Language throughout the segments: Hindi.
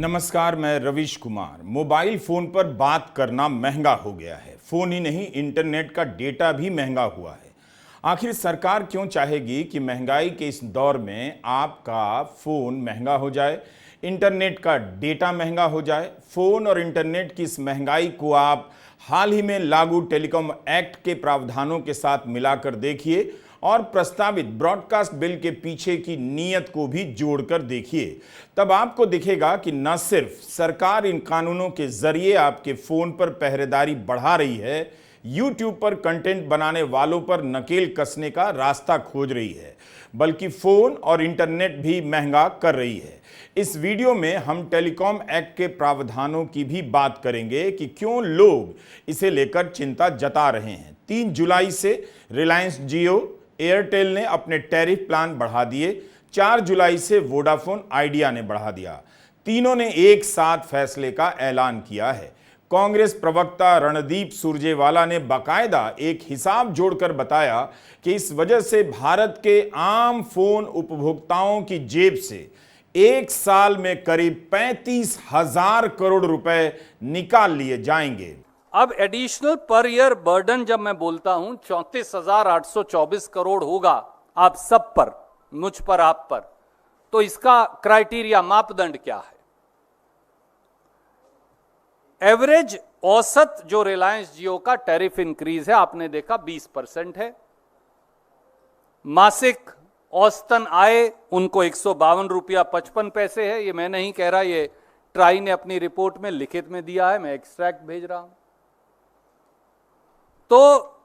नमस्कार, मैं रवीश कुमार। मोबाइल फोन पर बात करना महंगा हो गया है। फोन ही नहीं, इंटरनेट का डेटा भी महंगा हुआ है। आखिर सरकार क्यों चाहेगी कि महंगाई के इस दौर में आपका फोन महंगा हो जाए, इंटरनेट का डेटा महंगा हो जाए? फोन और इंटरनेट की इस महंगाई को आप हाल ही में लागू टेलीकॉम एक्ट के प्रावधानों के साथ मिलाकर देखिए और प्रस्तावित ब्रॉडकास्ट बिल के पीछे की नीयत को भी जोड़कर देखिए। तब आपको दिखेगा कि न सिर्फ सरकार इन कानूनों के जरिए आपके फोन पर पहरेदारी बढ़ा रही है, यूट्यूब पर कंटेंट बनाने वालों पर नकेल कसने का रास्ता खोज रही है, बल्कि फोन और इंटरनेट भी महंगा कर रही है। इस वीडियो में हम टेलीकॉम एक्ट के प्रावधानों की भी बात करेंगे कि क्यों लोग इसे लेकर चिंता जता रहे हैं। 3 जुलाई से रिलायंस जियो, एयरटेल ने अपने टैरिफ प्लान बढ़ा दिए। 4 जुलाई से वोडाफोन आइडिया ने बढ़ा दिया। तीनों ने एक साथ फैसले का ऐलान किया है। कांग्रेस प्रवक्ता रणदीप सुरजेवाला ने बाकायदा एक हिसाब जोड़कर बताया कि इस वजह से भारत के आम फोन उपभोक्ताओं की जेब से एक साल में करीब 35,000 करोड़ रुपए निकाल लिए जाएंगे। अब एडिशनल पर ईयर बर्डन जब मैं बोलता हूं 34,824 करोड़ होगा आप सब पर, मुझ पर, आप पर, तो इसका क्राइटेरिया, मापदंड क्या है? एवरेज औसत जो रिलायंस जियो का टैरिफ इंक्रीज है आपने देखा 20% है। मासिक औसतन आय उनको 152 रुपया 55 पैसे है। ये मैं नहीं कह रहा, ये ट्राई ने अपनी रिपोर्ट में लिखित में दिया है, मैं एक्सट्रैक्ट भेज रहा हूं। तो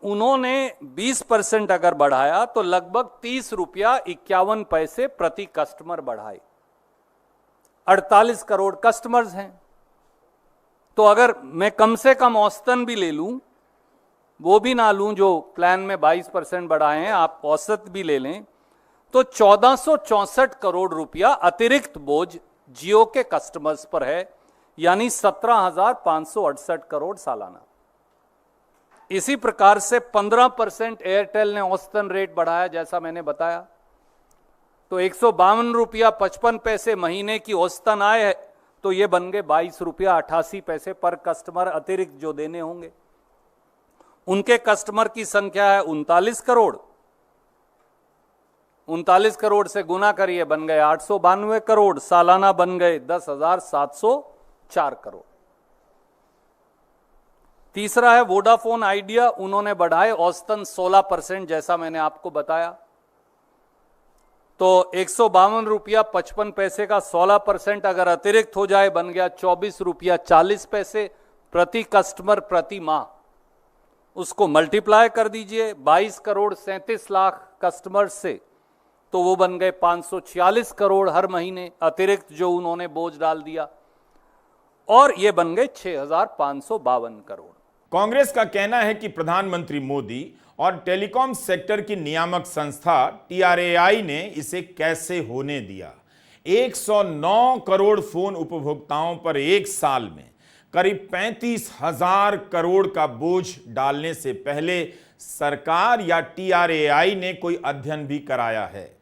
उन्होंने 20% अगर बढ़ाया तो लगभग 30 रुपया 51 पैसे प्रति कस्टमर बढ़ाए। 48 करोड़ कस्टमर्स हैं। तो अगर मैं कम से कम औसतन भी ले लूं, वो भी ना लूं जो प्लान में 22% बढ़ाए हैं, आप औसत भी ले लें, तो 1464 करोड़ रुपया अतिरिक्त बोझ जियो के कस्टमर्स पर है, यानी 17,568 करोड़ सालाना। इसी प्रकार से 15% एयरटेल ने औसतन रेट बढ़ाया, जैसा मैंने बताया, तो 152 रुपया 55 पैसे महीने की औसतन आय है, तो ये बन गए 22 रुपया 88 पैसे पर कस्टमर अतिरिक्त जो देने होंगे। उनके कस्टमर की संख्या है 39 करोड़। 39 करोड़ से गुना करिए, बन गए 892 करोड़, सालाना बन गए 10,704 करोड़। तीसरा है वोडाफोन आइडिया, उन्होंने बढ़ाए औसतन 16%, जैसा मैंने आपको बताया, तो 152 रुपया 55 पैसे का 16% अगर अतिरिक्त हो जाए बन गया 24 रुपया 40 पैसे प्रति कस्टमर प्रति माह। उसको मल्टीप्लाई कर दीजिए 22 करोड़ 37 लाख कस्टमर से, तो वो बन गए 546 करोड़ हर महीने अतिरिक्त जो उन्होंने बोझ डाल दिया, और ये बन गए 6,552 करोड़। कांग्रेस का कहना है कि प्रधानमंत्री मोदी और टेलीकॉम सेक्टर की नियामक संस्था TRAI ने इसे कैसे होने दिया। 109 करोड़ फोन उपभोक्ताओं पर एक साल में करीब 35,000 करोड़ का बोझ डालने से पहले सरकार या TRAI ने कोई अध्ययन भी कराया है?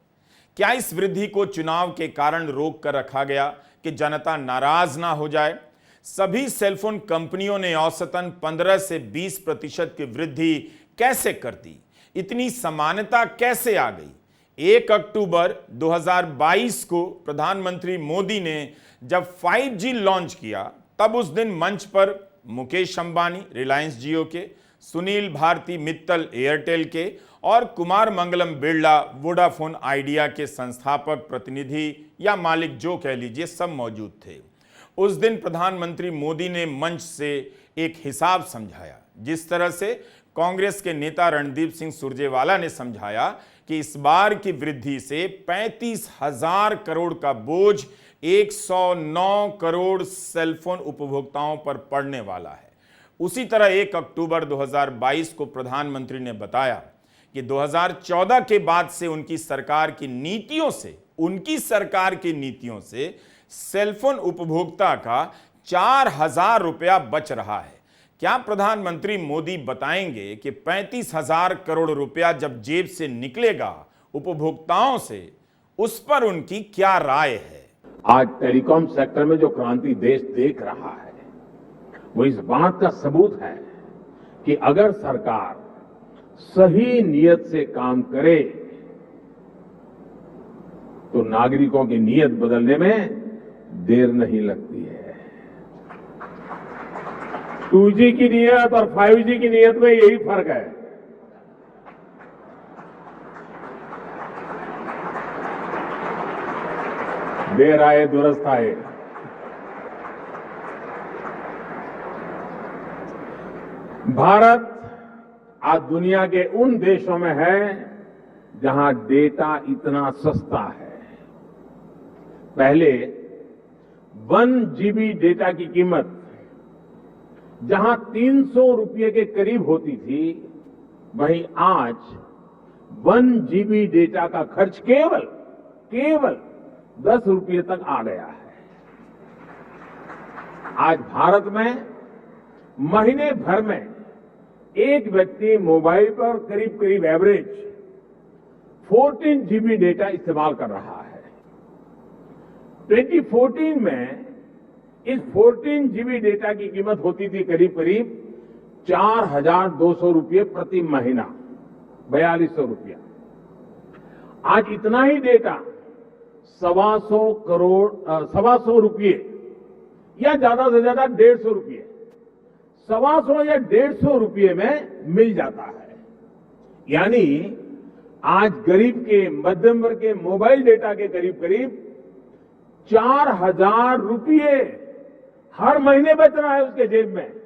क्या इस वृद्धि को चुनाव के कारण रोक कर रखा गया कि जनता नाराज ना हो जाए? सभी सेलफोन कंपनियों ने औसतन 15 से 20% की वृद्धि कैसे कर दी? इतनी समानता कैसे आ गई? 1 अक्टूबर 2022 को प्रधानमंत्री मोदी ने जब 5G लॉन्च किया, तब उस दिन मंच पर मुकेश अंबानी रिलायंस जियो के, सुनील भारती मित्तल एयरटेल के और कुमार मंगलम बिरला वोडाफोन आइडिया के संस्थापक, प्रतिनिधि या मालिक जो कह लीजिए, सब मौजूद थे। उस दिन प्रधानमंत्री मोदी ने मंच से एक हिसाब समझाया, जिस तरह से कांग्रेस के नेता रणदीप सिंह सुरजेवाला ने समझाया कि इस बार की वृद्धि से 35,000 करोड़ का बोझ 109 करोड़ सेलफोन उपभोक्ताओं पर पड़ने वाला है। उसी तरह 1 अक्टूबर 2022 को प्रधानमंत्री ने बताया कि 2014 के बाद से उनकी सरकार की नीतियों से सेलफोन उपभोक्ता का 4,000 रुपया बच रहा है। क्या प्रधानमंत्री मोदी बताएंगे कि 35,000 करोड़ रुपया जब जेब से निकलेगा उपभोक्ताओं से, उस पर उनकी क्या राय है? आज टेलीकॉम सेक्टर में जो क्रांति देश देख रहा है वो इस बात का सबूत है कि अगर सरकार सही नीयत से काम करे तो नागरिकों की नीयत बदलने में देर नहीं लगती है। 2G की नीयत और 5G की नीयत में यही फर्क है। देर आए दुरुस्त आए। भारत आज दुनिया के उन देशों में है जहां डेटा इतना सस्ता है। पहले 1 GB डेटा की कीमत जहां 300 रुपये के करीब होती थी, वहीं आज 1 GB डेटा का खर्च केवल 10 रुपये तक आ गया है। आज भारत में महीने भर में एक व्यक्ति मोबाइल पर करीब एवरेज 14 GB डेटा इस्तेमाल कर रहा है। 2014 में इस 14 GB डेटा की कीमत होती थी करीब 4,200 रुपये प्रति महीना, 4,200 रुपया। आज इतना ही डेटा 125 रुपये या ज्यादा से ज्यादा 150 रुपये, 125 या 150 रुपये में मिल जाता है। यानी आज गरीब के, मध्यम वर्ग के मोबाइल डेटा के करीब 4,000 रुपये हर महीने बच रहा है उसके जेब में।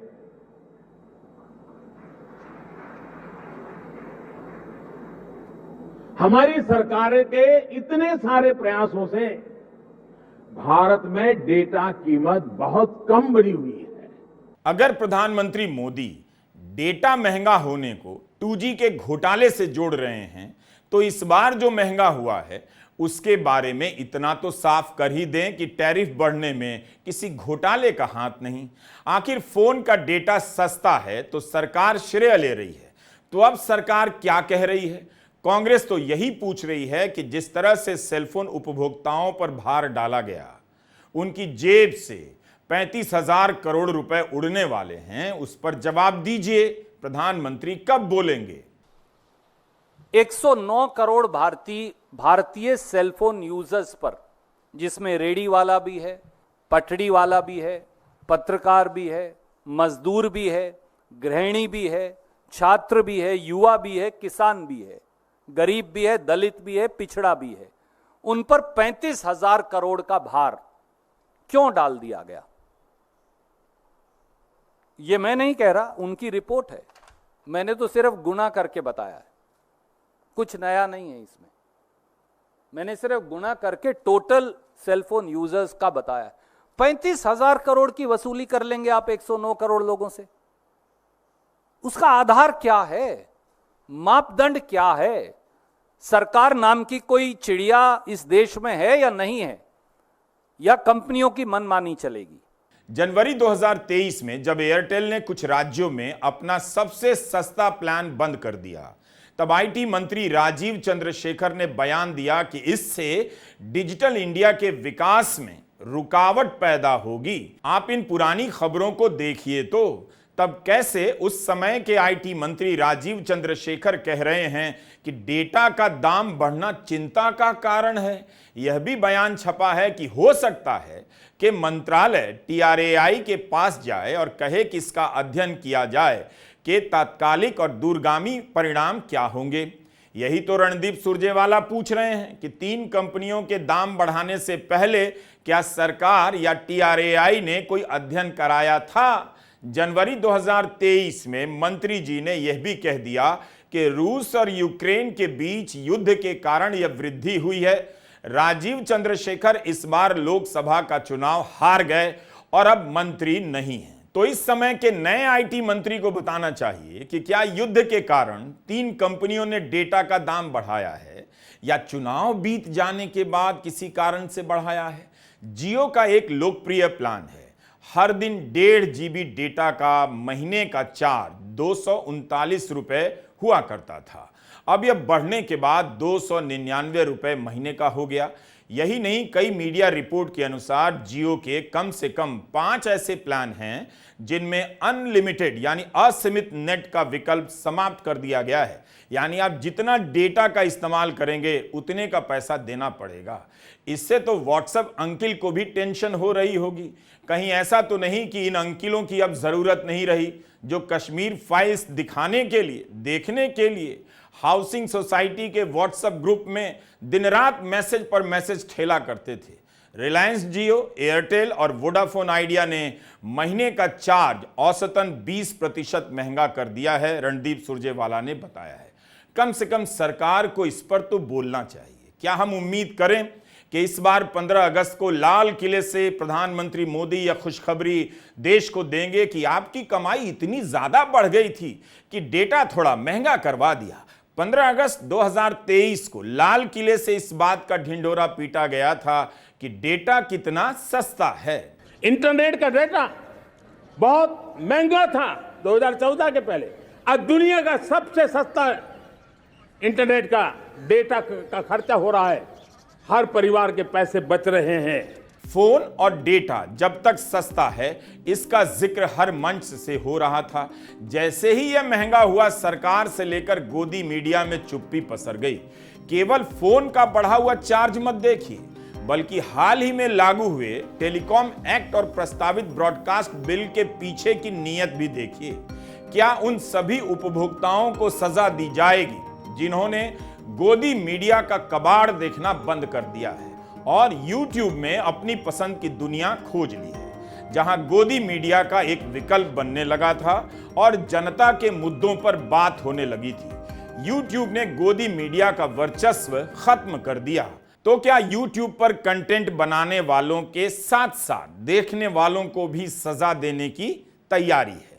हमारी सरकारें के इतने सारे प्रयासों से भारत में डेटा कीमत बहुत कम बढ़ी हुई है। अगर प्रधानमंत्री मोदी डेटा महंगा होने को 2G के घोटाले से जोड़ रहे हैं, तो इस बार जो महंगा हुआ है उसके बारे में इतना तो साफ कर ही दें कि टैरिफ बढ़ने में किसी घोटाले का हाथ नहीं। आखिर फोन का डेटा सस्ता है तो सरकार श्रेय ले रही है। तो अब सरकार क्या कह रही है? कांग्रेस तो यही पूछ रही है कि जिस तरह से सेलफोन उपभोक्ताओं पर भार डाला गया, उनकी जेब से 35,000 करोड़ रुपए उड़ने वाले हैं, उस पर जवाब दीजिए। प्रधानमंत्री कब बोलेंगे? 109 करोड़ भारतीय सेलफोन यूजर्स पर, जिसमें रेडी वाला भी है, पटड़ी वाला भी है, पत्रकार भी है, मजदूर भी है, गृहिणी भी है, छात्र भी है, युवा भी है, किसान भी है, गरीब भी है, दलित भी है, पिछड़ा भी है, उन पर 35,000 करोड़ का भार क्यों डाल दिया गया? यह मैं नहीं कह रहा, उनकी रिपोर्ट है। मैंने तो सिर्फ गुणा करके बताया है, कुछ नया नहीं है इसमें। मैंने सिर्फ गुणा करके टोटल सेलफोन यूजर्स का बताया। 35,000 करोड़ की वसूली कर लेंगे आप 109 करोड़ लोगों से? उसका आधार क्या है? मापदंड क्या है? सरकार नाम की कोई चिड़िया इस देश में है या नहीं है, या कंपनियों की मनमानी चलेगी? जनवरी 2023 में जब एयरटेल ने कुछ राज्यों में अपना सबसे सस्ता प्लान बंद कर दिया, तब आईटी मंत्री राजीव चंद्रशेखर ने बयान दिया कि इससे डिजिटल इंडिया के विकास में रुकावट पैदा होगी। आप इन पुरानी खबरों को देखिए तो तब कैसे उस समय के आईटी मंत्री राजीव चंद्रशेखर कह रहे हैं कि डेटा का दाम बढ़ना चिंता का कारण है। यह भी बयान छपा है कि हो सकता है कि मंत्रालय टीआरएआई के पास जाए और कहे कि इसका अध्ययन किया जाए कि तात्कालिक और दूरगामी परिणाम क्या होंगे। यही तो रणदीप सुरजेवाला पूछ रहे हैं कि 3 कंपनियों के दाम बढ़ाने से पहले क्या सरकार या टीआरएआई ने कोई अध्ययन कराया था? जनवरी 2023 में मंत्री जी ने यह भी कह दिया कि रूस और यूक्रेन के बीच युद्ध के कारण यह वृद्धि हुई है। राजीव चंद्रशेखर इस बार लोकसभा का चुनाव हार गए और अब मंत्री नहीं हैं। तो इस समय के नए आईटी मंत्री को बताना चाहिए कि क्या युद्ध के कारण 3 कंपनियों ने डेटा का दाम बढ़ाया है या चुनाव बीत जाने के बाद किसी कारण से बढ़ाया है। जियो का एक लोकप्रिय प्लान है, हर दिन 1.5 GB डेटा का, महीने का 239 रुपए हुआ करता था। अब यह बढ़ने के बाद 299 रुपए महीने का हो गया। यही नहीं, कई मीडिया रिपोर्ट के अनुसार जियो के कम से कम 5 ऐसे प्लान हैं जिनमें अनलिमिटेड यानी असीमित नेट का विकल्प समाप्त कर दिया गया है। यानी आप जितना डेटा का इस्तेमाल करेंगे उतने का पैसा देना पड़ेगा। इससे तो व्हाट्सएप अंकिल को भी टेंशन हो रही होगी, कहीं ऐसा तो नहीं कि इन अंकिलों की अब जरूरत नहीं रही जो कश्मीर फाइल्स दिखाने के लिए, देखने के लिए हाउसिंग सोसाइटी के व्हाट्सएप ग्रुप में दिन रात मैसेज पर मैसेज ठेला करते थे। रिलायंस जियो, एयरटेल और वोडाफोन आइडिया ने महीने का चार्ज औसतन 20% महंगा कर दिया है, रणदीप सुरजेवाला ने बताया है। कम से कम सरकार को इस पर तो बोलना चाहिए। क्या हम उम्मीद करें कि इस बार 15 अगस्त को लाल किले से प्रधानमंत्री मोदी यह खुशखबरी देश को देंगे कि आपकी कमाई इतनी ज्यादा बढ़ गई थी कि डेटा थोड़ा महंगा करवा दिया? 15 अगस्त 2023 को लाल किले से इस बात का ढिंढोरा पीटा गया था कि डेटा कितना सस्ता है। इंटरनेट का डेटा बहुत महंगा था 2014 के पहले। आज दुनिया का सबसे सस्ता इंटरनेट का डेटा का खर्चा हो रहा है। हर परिवार के पैसे बच रहे हैं। फोन और डेटा जब तक सस्ता है इसका जिक्र हर मंच से हो रहा था। जैसे ही यह महंगा हुआ, सरकार से लेकर गोदी मीडिया में चुप्पी पसर गई। केवल फोन का बढ़ा हुआ चार्ज मत देखिए, बल्कि हाल ही में लागू हुए टेलीकॉम एक्ट और प्रस्तावित ब्रॉडकास्ट बिल के पीछे की नीयत भी देखिए। क्या उन सभी उपभोक्ताओं को सजा दी जाएगी जिन्होंने गोदी मीडिया का कबाड़ देखना बंद कर दिया है और YouTube में अपनी पसंद की दुनिया खोज ली है, जहां गोदी मीडिया का एक विकल्प बनने लगा था और जनता के मुद्दों पर बात होने लगी थी। YouTube ने गोदी मीडिया का वर्चस्व खत्म कर दिया। तो क्या YouTube पर कंटेंट बनाने वालों के साथ साथ देखने वालों को भी सजा देने की तैयारी है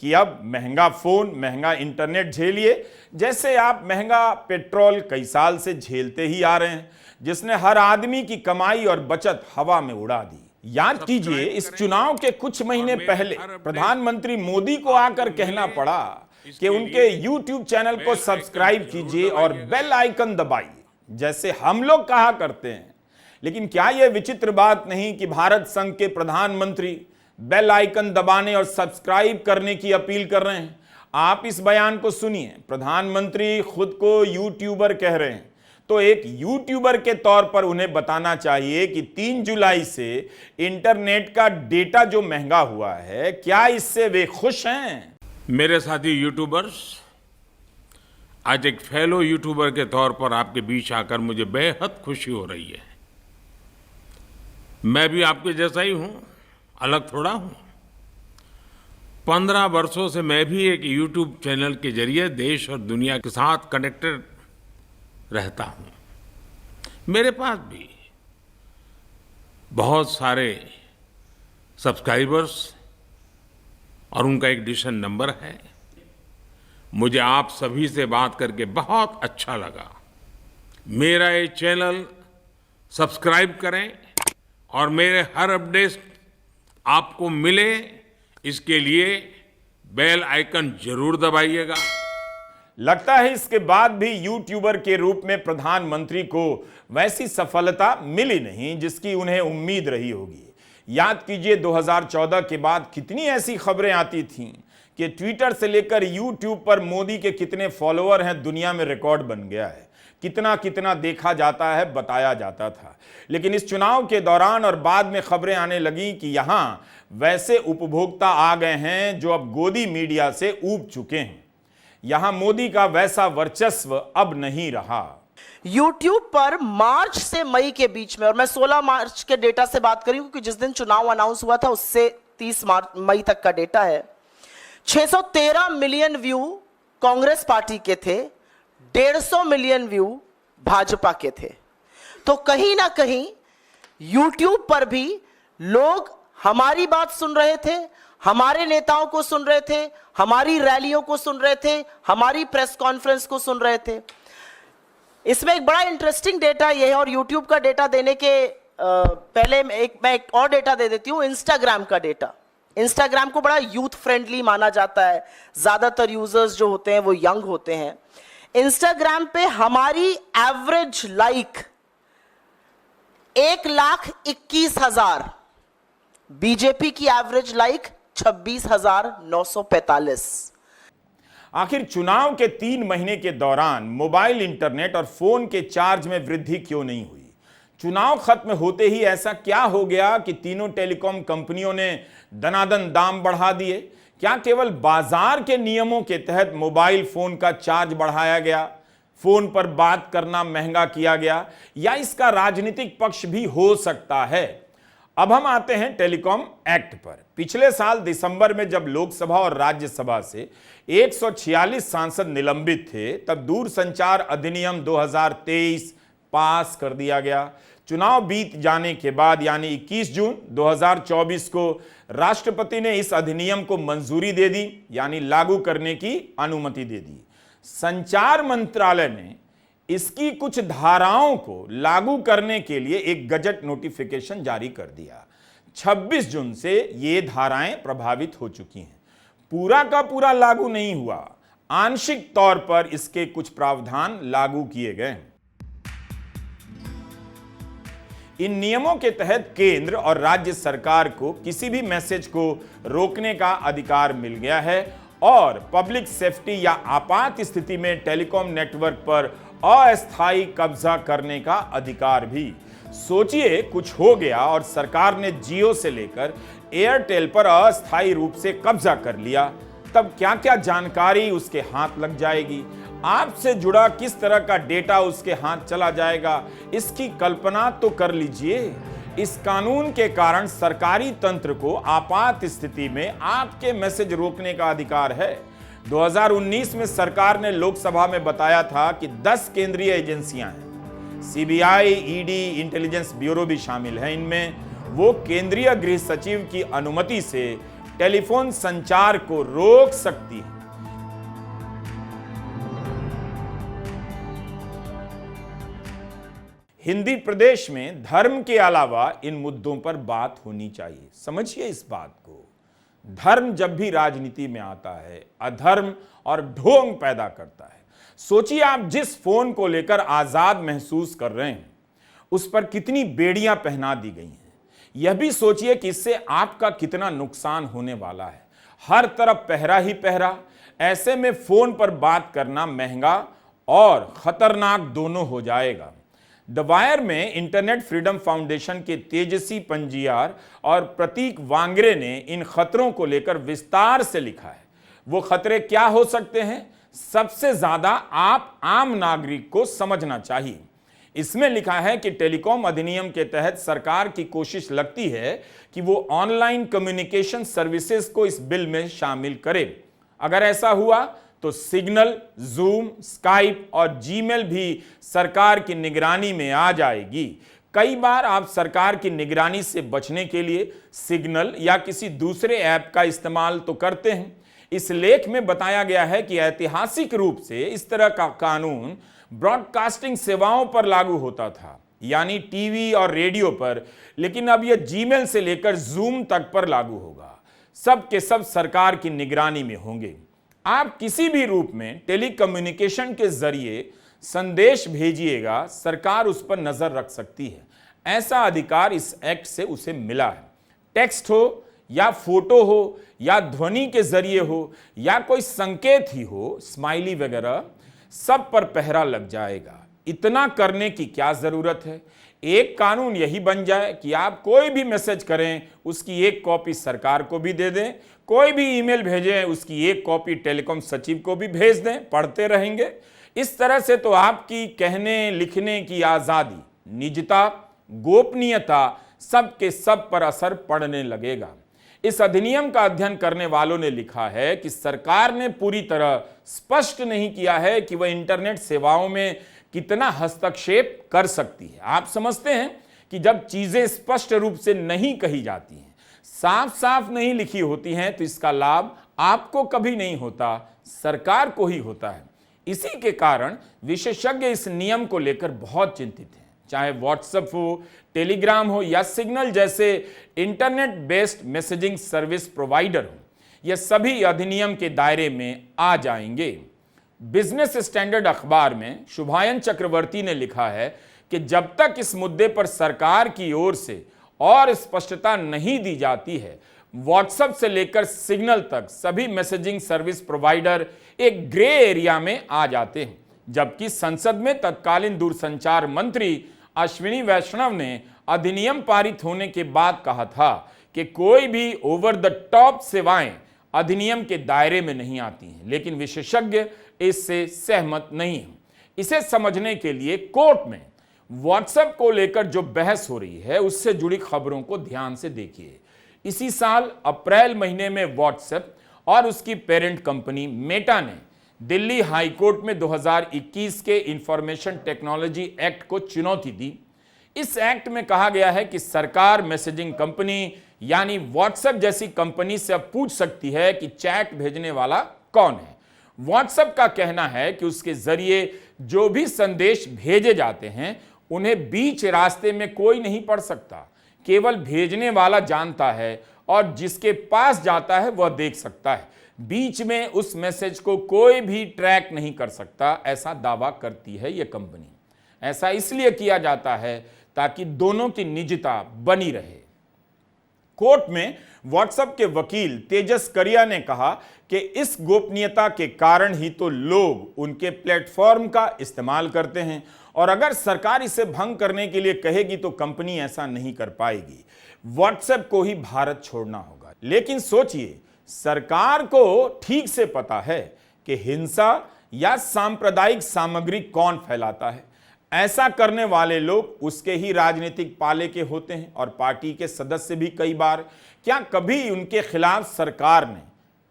कि अब महंगा फोन, महंगा इंटरनेट झेलिए, जैसे आप महंगा पेट्रोल कई साल से झेलते ही आ रहे हैं, जिसने हर आदमी की कमाई और बचत हवा में उड़ा दी। याद कीजिए, इस चुनाव के कुछ महीने पहले प्रधानमंत्री मोदी को आकर कहना पड़ा कि उनके YouTube चैनल को सब्सक्राइब कीजिए और बेल आइकन दबाइए, जैसे हम लोग कहा करते हैं। लेकिन क्या यह विचित्र बात नहीं कि भारत संघ के प्रधानमंत्री बेल आइकन दबाने और सब्सक्राइब करने की अपील कर रहे हैं? आप इस बयान को सुनिए। प्रधानमंत्री खुद को यूट्यूबर कह रहे हैं, तो एक यूट्यूबर के तौर पर उन्हें बताना चाहिए कि 3 जुलाई से इंटरनेट का डेटा जो महंगा हुआ है, क्या इससे वे खुश हैं? मेरे साथी यूट्यूबर्स, आज एक फेलो यूट्यूबर के तौर पर आपके बीच आकर मुझे बेहद खुशी हो रही है। मैं भी आपके जैसा ही हूं, अलग थोड़ा हूं। 15 वर्षों से मैं भी एक यूट्यूब चैनल के जरिए देश और दुनिया के साथ कनेक्टेड रहता हूं। मेरे पास भी बहुत सारे सब्सक्राइबर्स और उनका एक डिशन नंबर है। मुझे आप सभी से बात करके बहुत अच्छा लगा। मेरा ये चैनल सब्सक्राइब करें और मेरे हर अपडेट आपको मिले, इसके लिए बेल आइकन जरूर दबाइएगा। लगता है इसके बाद भी यूट्यूबर के रूप में प्रधानमंत्री को वैसी सफलता मिली नहीं जिसकी उन्हें उम्मीद रही होगी। याद कीजिए 2014 के बाद कितनी ऐसी खबरें आती थीं कि ट्विटर से लेकर यूट्यूब पर मोदी के कितने फॉलोअर हैं दुनिया में रिकॉर्ड बन गया है। कितना कितना देखा जाता है बताया जाता था। लेकिन इस चुनाव के दौरान और बाद में खबरें आने लगी कि यहां वैसे उपभोक्ता आ गए हैं जो अब गोदी मीडिया से ऊब चुके हैं। यहां मोदी का वैसा वर्चस्व अब नहीं रहा। YouTube पर मार्च से मई के बीच में, और मैं 16 मार्च के डेटा से बात करी क्योंकि जिस दिन चुनाव अनाउंस हुआ था उससे 30 मई तक का डेटा है, 613 मिलियन व्यू कांग्रेस पार्टी के थे, 150 मिलियन व्यू भाजपा के थे। तो कहीं ना कहीं YouTube पर भी लोग हमारी बात सुन रहे थे, हमारे नेताओं को सुन रहे थे, हमारी रैलियों को सुन रहे थे, हमारी प्रेस कॉन्फ्रेंस को सुन रहे थे। इसमें एक बड़ा इंटरेस्टिंग डेटा ये है, और YouTube का डेटा देने के पहले मैं एक और डेटा दे देती हूं, इंस्टाग्राम का डेटा। इंस्टाग्राम को बड़ा यूथ फ्रेंडली माना जाता है, ज्यादातर यूजर्स जो होते हैं वो यंग होते हैं। इंस्टाग्राम पे हमारी एवरेज लाइक 1,21,000। बीजेपी की एवरेज लाइक 26,945। आखिर चुनाव के 3 महीने के दौरान मोबाइल, इंटरनेट और फोन के चार्ज में वृद्धि क्यों नहीं हुई? चुनाव खत्म होते ही ऐसा क्या हो गया कि तीनों टेलीकॉम कंपनियों ने दनादन दाम बढ़ा दिए? क्या केवल बाजार के नियमों के तहत मोबाइल फोन का चार्ज बढ़ाया गया, फोन पर बात करना महंगा किया गया, या इसका राजनीतिक पक्ष भी हो सकता है? अब हम आते हैं टेलीकॉम एक्ट पर। पिछले साल दिसंबर में जब लोकसभा और राज्यसभा से 146 सांसद निलंबित थे, तब दूरसंचार अधिनियम 2023 पास कर दिया गया। चुनाव बीत जाने के बाद यानी 21 जून 2024 को राष्ट्रपति ने इस अधिनियम को मंजूरी दे दी, यानी लागू करने की अनुमति दे दी। संचार मंत्रालय ने इसकी कुछ धाराओं को लागू करने के लिए एक गजट नोटिफिकेशन जारी कर दिया। 26 जून से ये धाराएं प्रभावित हो चुकी हैं। पूरा का पूरा लागू नहीं हुआ, आंशिक तौर पर इसके कुछ प्रावधान लागू किए गए। इन नियमों के तहत केंद्र और राज्य सरकार को किसी भी मैसेज को रोकने का अधिकार मिल गया है और पब्लिक सेफ्टी या आपात स्थिति में टेलीकॉम नेटवर्क पर अस्थायी कब्जा करने का अधिकार भी। सोचिए, कुछ हो गया और सरकार ने जियो से लेकर एयरटेल पर अस्थायी रूप से कब्जा कर लिया, तब क्या क्या जानकारी उसके हाथ लग जाएगी? आपसे जुड़ा किस तरह का डेटा उसके हाथ चला जाएगा? इसकी कल्पना तो कर लीजिए। इस कानून के कारण सरकारी तंत्र को आपात स्थिति में आपके मैसेज रोकने का अधिकार है। 2019 में सरकार ने लोकसभा में बताया था कि 10 केंद्रीय एजेंसियां हैं, सीबीआई, ईडी, इंटेलिजेंस ब्यूरो भी शामिल है इनमें। वो केंद्रीय गृह सचिव की अनुमति से टेलीफोन संचार को रोक सकती है। हिंदी प्रदेश में धर्म के अलावा इन मुद्दों पर बात होनी चाहिए। समझिए इस बात को। धर्म जब भी राजनीति में आता है, अधर्म और ढोंग पैदा करता है। सोचिए, आप जिस फोन को लेकर आजाद महसूस कर रहे हैं, उस पर कितनी बेड़ियां पहना दी गई हैं। यह भी सोचिए कि इससे आपका कितना नुकसान होने वाला है। हर तरफ पहरा ही पहरा। ऐसे में फोन पर बात करना महंगा और खतरनाक दोनों हो जाएगा। द वायर में इंटरनेट फ्रीडम फाउंडेशन के तेजस्वी पंजियार और प्रतीक वांगरे ने इन खतरों को लेकर विस्तार से लिखा है। वो खतरे क्या हो सकते हैं, सबसे ज्यादा आप आम नागरिक को समझना चाहिए। इसमें लिखा है कि टेलीकॉम अधिनियम के तहत सरकार की कोशिश लगती है कि वो ऑनलाइन कम्युनिकेशन सर्विसेज को इस बिल में शामिल करे। अगर ऐसा हुआ तो सिग्नल, जूम, स्काइप और जीमेल भी सरकार की निगरानी में आ जाएगी। कई बार आप सरकार की निगरानी से बचने के लिए सिग्नल या किसी दूसरे ऐप का इस्तेमाल तो करते हैं। इस लेख में बताया गया है कि ऐतिहासिक रूप से इस तरह का कानून ब्रॉडकास्टिंग सेवाओं पर लागू होता था, यानी टीवी और रेडियो पर, लेकिन अब यह जीमेल से लेकर जूम तक पर लागू होगा। सब के सब सरकार की निगरानी में होंगे। आप किसी भी रूप में टेलीकम्युनिकेशन के जरिए संदेश भेजिएगा, सरकार उस पर नजर रख सकती है। ऐसा अधिकार इस एक्ट से उसे मिला है। टेक्स्ट हो या फोटो हो या ध्वनि के जरिए हो या कोई संकेत ही हो, स्माइली वगैरह, सब पर पहरा लग जाएगा। इतना करने की क्या जरूरत है? एक कानून यही बन जाए कि आप कोई भी मैसेज करें, उसकी एक कॉपी सरकार को भी दे दें, कोई भी ईमेल भेजें, उसकी एक कॉपी टेलीकॉम सचिव को भी भेज दें, पढ़ते रहेंगे। इस तरह से तो आपकी कहने लिखने की आजादी, निजता, गोपनीयता सब के सब पर असर पड़ने लगेगा। इस अधिनियम का अध्ययन करने वालों ने लिखा है कि सरकार ने पूरी तरह स्पष्ट नहीं किया है कि वह इंटरनेट सेवाओं में कितना हस्तक्षेप कर सकती है। आप समझते हैं कि जब चीजें स्पष्ट रूप से नहीं कही जाती हैं, साफ साफ नहीं लिखी होती हैं, तो इसका लाभ आपको कभी नहीं होता, सरकार को ही होता है। इसी के कारण विशेषज्ञ इस नियम को लेकर बहुत चिंतित हैं। चाहे व्हाट्सएप हो, टेलीग्राम हो या सिग्नल जैसे internet based messaging service provider हो, ये सभी अधिनियम के दायरे में आ जाएंगे। बिजनेस स्टैंडर्ड अखबार में शुभायन चक्रवर्ती ने लिखा है कि जब तक इस मुद्दे पर सरकार की ओर से और स्पष्टता नहीं दी जाती है, व्हाट्सएप से लेकर सिग्नल तक सभी मैसेजिंग सर्विस प्रोवाइडर एक ग्रे एरिया में आ जाते हैं। जबकि संसद में तत्कालीन दूरसंचार मंत्री अश्विनी वैष्णव ने अधिनियम पारित होने के बाद कहा था कि कोई भी ओवर द टॉप सेवाएं अधिनियम के दायरे में नहीं आती हैं, लेकिन विशेषज्ञ इससे सहमत नहीं हैं। इसे समझने के लिए कोर्ट में व्हाट्सएप को लेकर जो बहस हो रही है उससे जुड़ी खबरों को ध्यान से देखिए। इसी साल अप्रैल महीने में व्हाट्सएप और उसकी पेरेंट कंपनी मेटा ने दिल्ली हाई कोर्ट में 2021 के इंफॉर्मेशन टेक्नोलॉजी एक्ट को चुनौती दी। इस एक्ट में कहा गया है कि सरकार मैसेजिंग कंपनी यानी व्हाट्सएप जैसी कंपनी से अब पूछ सकती है कि चैट भेजने वाला कौन है। व्हाट्सएप का कहना है कि उसके जरिए जो भी संदेश भेजे जाते हैं उन्हें बीच रास्ते में कोई नहीं पढ़ सकता, केवल भेजने वाला जानता है और जिसके पास जाता है वह देख सकता है। बीच में उस मैसेज को कोई भी ट्रैक नहीं कर सकता, ऐसा दावा करती है यह कंपनी। ऐसा इसलिए किया जाता है ताकि दोनों की निजता बनी रहे। कोर्ट में व्हाट्सएप के वकील तेजस करिया ने कहा कि इस गोपनीयता के कारण ही तो लोग उनके प्लेटफॉर्म का इस्तेमाल करते हैं और अगर सरकार इसे भंग करने के लिए कहेगी तो कंपनी ऐसा नहीं कर पाएगी। व्हाट्सएप को ही भारत छोड़ना होगा। लेकिन सोचिए, सरकार को ठीक से पता है कि हिंसा या सांप्रदायिक सामग्री कौन फैलाता है। ऐसा करने वाले लोग उसके ही राजनीतिक पाले के होते हैं और पार्टी के सदस्य भी कई बार। क्या कभी उनके खिलाफ सरकार ने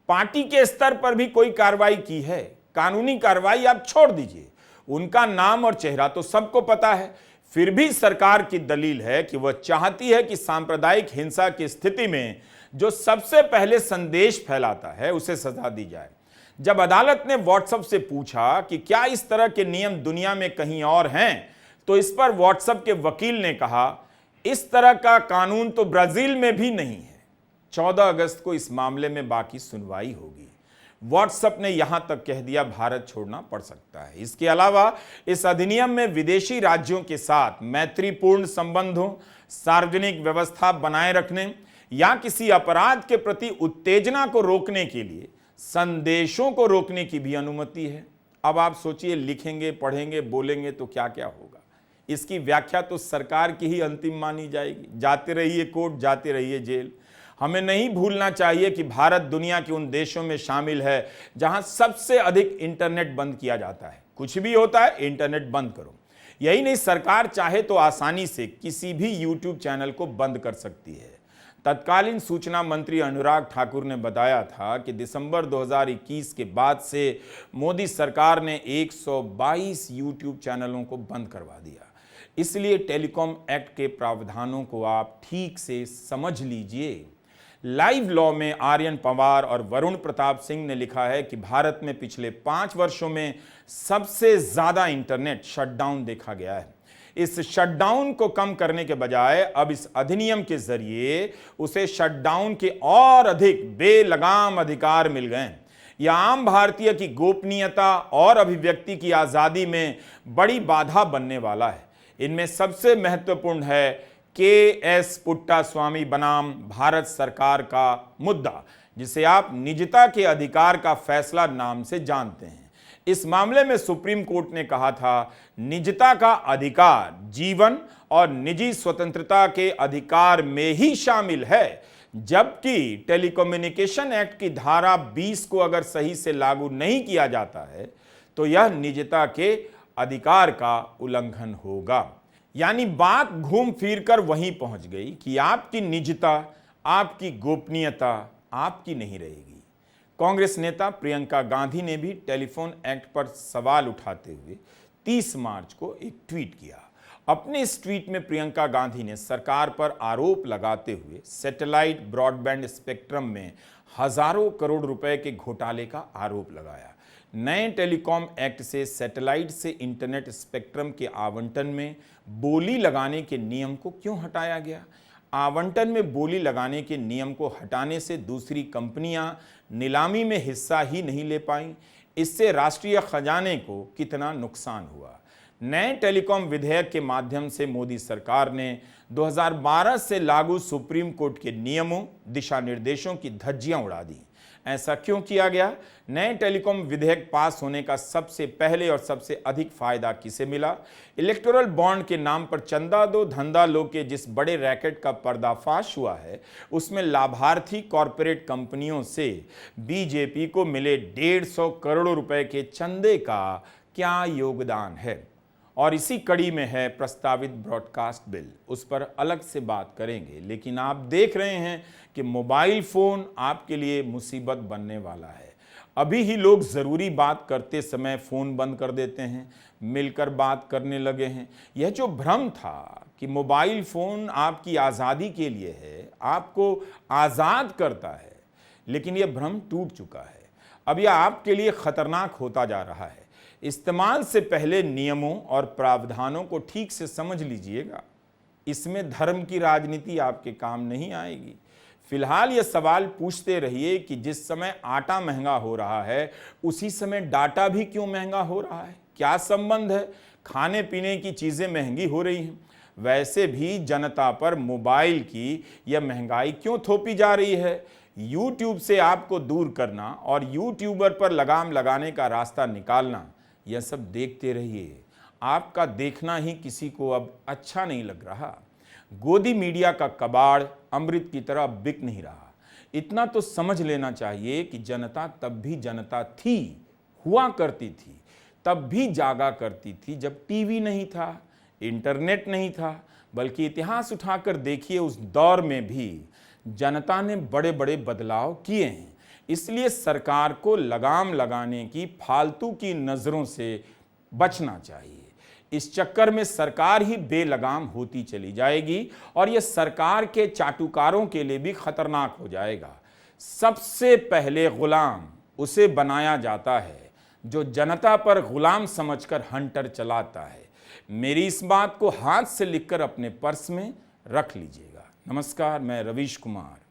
पार्टी के स्तर पर भी कोई कार्रवाई की है? कानूनी कार्रवाई आप छोड़ दीजिए, उनका नाम और चेहरा तो सबको पता है। फिर भी सरकार की दलील है कि वह चाहती है कि सांप्रदायिक हिंसा की स्थिति में जो सबसे पहले संदेश फैलाता है उसे सजा दी जाए। जब अदालत ने व्हाट्सएप से पूछा कि क्या इस तरह के नियम दुनिया में कहीं और हैं, तो इस पर व्हाट्सएप के वकील ने कहा, इस तरह का कानून तो ब्राजील में भी नहीं है। 14 अगस्त को इस मामले में बाकी सुनवाई होगी। व्हाट्सएप ने यहां तक कह दिया भारत छोड़ना पड़ सकता है। इसके अलावा इस अधिनियम में विदेशी राज्यों के साथ मैत्रीपूर्ण संबंधों, सार्वजनिक व्यवस्था बनाए रखने या किसी अपराध के प्रति उत्तेजना को रोकने के लिए संदेशों को रोकने की भी अनुमति है। अब आप सोचिए, लिखेंगे, पढ़ेंगे, बोलेंगे तो क्या क्या होगा। इसकी व्याख्या तो सरकार की ही अंतिम मानी जाएगी। जाते रहिए कोर्ट, जाते रहिए जेल। हमें नहीं भूलना चाहिए कि भारत दुनिया के उन देशों में शामिल है जहां सबसे अधिक इंटरनेट बंद किया जाता है। कुछ भी होता है, इंटरनेट बंद करो। यही नहीं, सरकार चाहे तो आसानी से किसी भी यूट्यूब चैनल को बंद कर सकती है। तत्कालीन सूचना मंत्री अनुराग ठाकुर ने बताया था कि दिसंबर 2021 के बाद से मोदी सरकार ने 122 यूट्यूब चैनलों को बंद करवा दिया। इसलिए टेलीकॉम एक्ट के प्रावधानों को आप ठीक से समझ लीजिए। लाइव लॉ में आर्यन पवार और वरुण प्रताप सिंह ने लिखा है कि भारत में पिछले 5 वर्षों में सबसे ज्यादा इंटरनेट शटडाउन देखा गया है। इस शटडाउन को कम करने के बजाय अब इस अधिनियम के जरिए उसे शटडाउन के और अधिक बेलगाम अधिकार मिल गए। यह आम भारतीय की गोपनीयता और अभिव्यक्ति की आजादी में बड़ी बाधा बनने वाला है। इनमें सबसे महत्वपूर्ण है के.एस. पुट्टास्वामी बनाम भारत सरकार का मुद्दा, जिसे आप निजता के अधिकार का फैसला नाम से जानते हैं। इस मामले में सुप्रीम कोर्ट ने कहा था, निजता का अधिकार जीवन और निजी स्वतंत्रता के अधिकार में ही शामिल है, जबकि टेलीकम्युनिकेशन एक्ट की धारा 20 को अगर सही से लागू नहीं किया जाता है तो यह निजता के अधिकार का उल्लंघन होगा। यानी बात घूम फिर कर वहीं पहुंच गई कि आपकी निजता, आपकी गोपनीयता आपकी नहीं रहेगी। कांग्रेस नेता प्रियंका गांधी ने भी टेलीफोन एक्ट पर सवाल उठाते हुए 30 मार्च को एक ट्वीट किया। अपने इस ट्वीट में प्रियंका गांधी ने सरकार पर आरोप लगाते हुए सैटेलाइट ब्रॉडबैंड स्पेक्ट्रम में हजारों करोड़ रुपए के घोटाले का आरोप लगाया। नए टेलीकॉम एक्ट से सैटेलाइट से इंटरनेट स्पेक्ट्रम के आवंटन में बोली लगाने के नियम को क्यों हटाया गया? आवंटन में बोली लगाने के नियम को हटाने से दूसरी कंपनियां नीलामी में हिस्सा ही नहीं ले पाईं। इससे राष्ट्रीय खजाने को कितना नुकसान हुआ। नए टेलीकॉम विधेयक के माध्यम से मोदी सरकार ने 2012 से लागू सुप्रीम कोर्ट के नियमों, दिशा निर्देशों की धज्जियां उड़ा दी। ऐसा क्यों किया गया? नए टेलीकॉम विधेयक पास होने का सबसे पहले और सबसे अधिक फायदा किसे मिला? इलेक्टोरल बॉन्ड के नाम पर चंदा दो धंधा लो के जिस बड़े रैकेट का पर्दाफाश हुआ है, उसमें लाभार्थी कॉरपोरेट कंपनियों से बीजेपी को मिले 150 करोड़ रुपए के चंदे का क्या योगदान है? और इसी कड़ी में है प्रस्तावित ब्रॉडकास्ट बिल। उस पर अलग से बात करेंगे, लेकिन आप देख रहे हैं कि मोबाइल फोन आपके लिए मुसीबत बनने वाला है। अभी ही लोग ज़रूरी बात करते समय फ़ोन बंद कर देते हैं, मिलकर बात करने लगे हैं। यह जो भ्रम था कि मोबाइल फ़ोन आपकी आज़ादी के लिए है, आपको आज़ाद करता है, लेकिन यह भ्रम टूट चुका है। अब यह आपके लिए ख़तरनाक होता जा रहा है। इस्तेमाल से पहले नियमों और प्रावधानों को ठीक से समझ लीजिएगा। इसमें धर्म की राजनीति आपके काम नहीं आएगी। फिलहाल ये सवाल पूछते रहिए कि जिस समय आटा महंगा हो रहा है, उसी समय डाटा भी क्यों महंगा हो रहा है? क्या संबंध है? खाने पीने की चीज़ें महंगी हो रही हैं, वैसे भी जनता पर मोबाइल की यह महंगाई क्यों थोपी जा रही है? यूट्यूब से आपको दूर करना और यूट्यूबर पर लगाम लगाने का रास्ता निकालना, यह सब देखते रहिए। आपका देखना ही किसी को अब अच्छा नहीं लग रहा। गोदी मीडिया का कबाड़ अमृत की तरह बिक नहीं रहा। इतना तो समझ लेना चाहिए कि जनता तब भी जनता थी, हुआ करती थी, तब भी जागा करती थी जब टीवी नहीं था, इंटरनेट नहीं था, बल्कि इतिहास उठाकर देखिए, उस दौर में भी जनता ने बड़े बड़े बदलाव किए हैं। इसलिए सरकार को लगाम लगाने की फालतू की नज़रों से बचना चाहिए। इस चक्कर में सरकार ही बेलगाम होती चली जाएगी और यह सरकार के चाटुकारों के लिए भी खतरनाक हो जाएगा। सबसे पहले गुलाम उसे बनाया जाता है जो जनता पर गुलाम समझकर हंटर चलाता है। मेरी इस बात को हाथ से लिखकर अपने पर्स में रख लीजिएगा। नमस्कार, मैं रवीश कुमार।